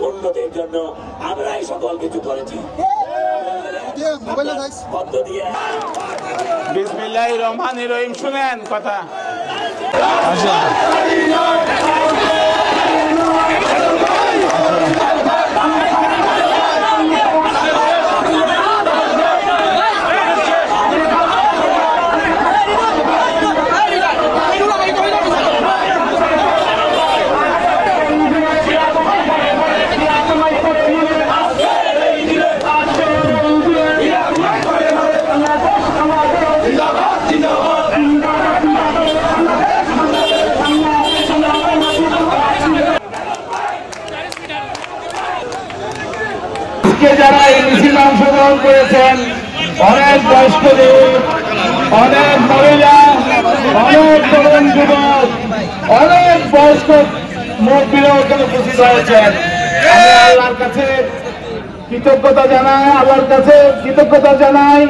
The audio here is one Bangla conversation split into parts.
উন্নতির জন্য আমরাই সকল কিছু করেছি। বিসমিল্লাহির রহমানির রহিম শুনেন কথা। যারা এই মিছিলে অংশগ্রহণ করেছেন, অনেক বয়স্ক লোক, অনেক মহিলা, অনেক তরুণ যুবক, অনেক বয়স্ক মুরব্বীরা ওখানে উপস্থিত হয়েছেন। আমি আল্লাহর কাছে কৃতজ্ঞতা জানাই, আল্লাহর কাছে কৃতজ্ঞতা জানাই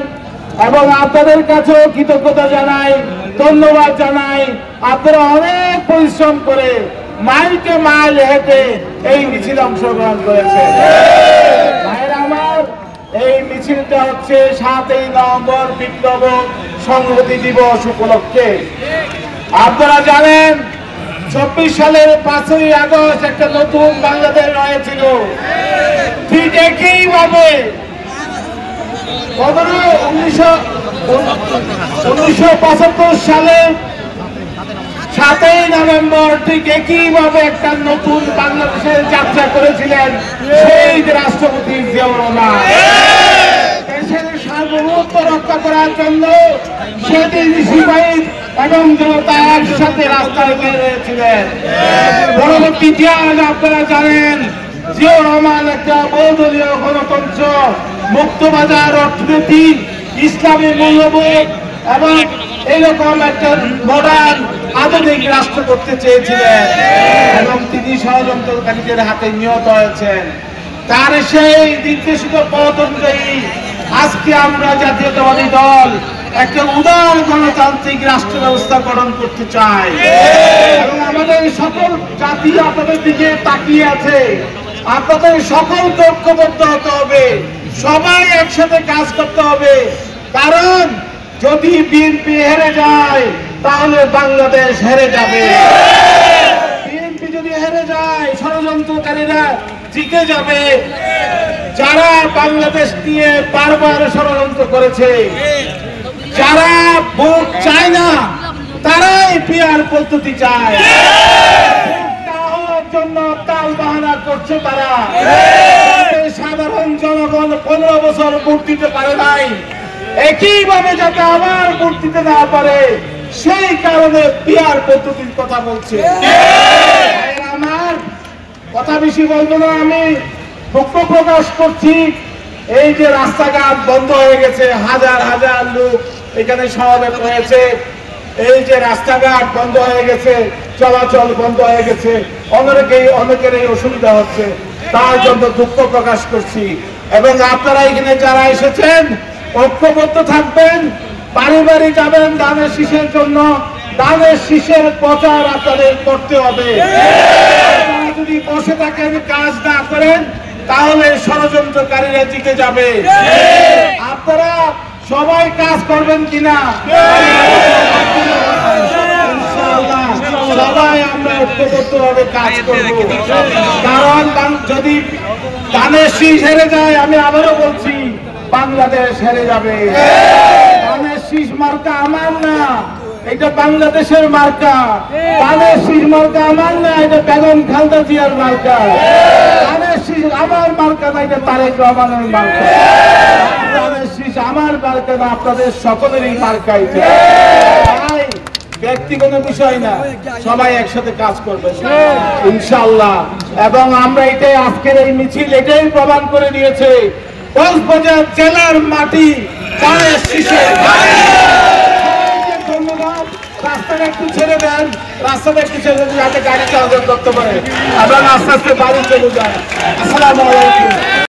এবং আপনাদের কাছেও কৃতজ্ঞতা জানাই, ধন্যবাদ জানাই। আপনারা অনেক পরিশ্রম করে মাইলকে মাইল হেঁটে এই মিছিলে অংশগ্রহণ করেছেন। ভাইরা আমার, এই মিছিলটা হচ্ছে 7ই নভেম্বর বিপ্লব সংহতি দিবস উপলক্ষে। আপনারা জানেন 24 সালের 5ই আগস্ট একটা নতুন বাংলাদেশ হয়েছিল। ঠিক একইভাবে 1975 সালে 7ই নভেম্বর ঠিক একইভাবে একটা নতুন বাংলাদেশের যাত্রা করেছিলেন শহীদ রাষ্ট্রপতি জিয়াউর রহমান। দেশের সার্বভৌমত্ব রক্ষা করার জন্য সেদিন শহীদ এবং জনতা একসাথে রাস্তায় বেরিয়েছিলেন। পরবর্তী ইতিহাস আপনারা জানেন, জিয়াউর রহমান একটা বহুদলীয় গণতন্ত্র, মুক্তবাজার অর্থনীতি, ইসলামী মূল্যবোধ এবং এরকম একটা মডার্ন আধুনিক রাষ্ট্র করতে চেয়েছিলেন এবং তিনি ষড়যন্ত্রকারীদের হাতে নিহত হয়েছেন। তার সেই নির্দেশিত পথ অনুযায়ী আজকে আমরা জাতীয়তাবাদী দল একটা উদার গণতান্ত্রিক রাষ্ট্র ব্যবস্থা গঠন করতে চাই এবং আমাদের সকল জাতি আপনাদের দিকে তাকিয়ে আছে। আপনাদের সকলকে ঐক্যবদ্ধ হতে হবে, সবাই একসাথে কাজ করতে হবে। কারণ যদি বিএনপি হেরে যায় তাহলে বাংলাদেশ হেরে যাবে। বিএনপি যদি হেরে যায় ষড়যন্ত্রকারীরা জিতে যাবে। যারা বাংলাদেশ নিয়ে বারবার ষড়যন্ত্র করেছে, যারা ভোট চায় না, তারাই পিআর পদ্ধতি চায়। জন্য তাল বাহানা করছে তারা। সাধারণ জনগণ 15 বছর ভোট দিতে পারে নাই, একইভাবে যাতে আবার ভোট দিতে না পারে সেই কারণে পিআর পদ্ধতির কথা বলছে। আমার কথা বেশি বলবো না, আমি দুঃখ প্রকাশ করছি। এই যে রাস্তাঘাট বন্ধ হয়ে গেছে, হাজার হাজার লোক এখানে সমাবেশ হয়েছে, এই যে রাস্তাঘাট বন্ধ হয়ে গেছে, চলাচল বন্ধ হয়ে গেছে, অনেকের এই অসুবিধা হচ্ছে, তার জন্য দুঃখ প্রকাশ করছি। এবং আপনারা এখানে যারা এসেছেন ঐক্যবদ্ধ থাকবেন, বাড়ি বাড়ি যাবেন ধানের শীষের জন্য। ধানের শীষের প্রচার আপনাদের করতে হবে। যদি বসে থাকেন, কাজ না করেন, তাহলে ষড়যন্ত্রকারীরা জিতে যাবে। আপনারা সবাই কাজ করবেন কিনা? সবাই আমরা ঐক্যবদ্ধভাবে কাজ করব। কারণ যদি ধানের শীষ হেরে যায়, আমি আবারও বলছি, বাংলাদেশ হেরে যাবে। ধানের শীষ মার্কা আমার না, এটা বাংলাদেশের মার্কা। ধানের শীষ মার্কা আমার না, এটা বেগম খালেদা জিয়ার মার্কা। ধানের শীষ আমার মার্কা না, এটা তারেক রহমানের মার্কা। ধানের শীষ আমার মার্কা না, আপনাদের সকলেরই মার্কা। ব্যক্তিগত বিষয় না, সবাই একসাথে কাজ করবে ইনশাআল্লাহ। এবং আমরা এটাই আজকের এই মিছিল এটাই প্রমাণ করে দিয়েছে, কক্সবাজার জেলার মাটি ধানের শীষে। ধন্যবাদ। আপনারা একটু ছেড়ে দেন, রাস্তাটা একটু ছেড়ে দেন যাতে গাড়ি চলাচল করতে পারে, আমরা আস্তে আস্তে বাড়ি চলে যাই। আসসালামু আলাইকুম।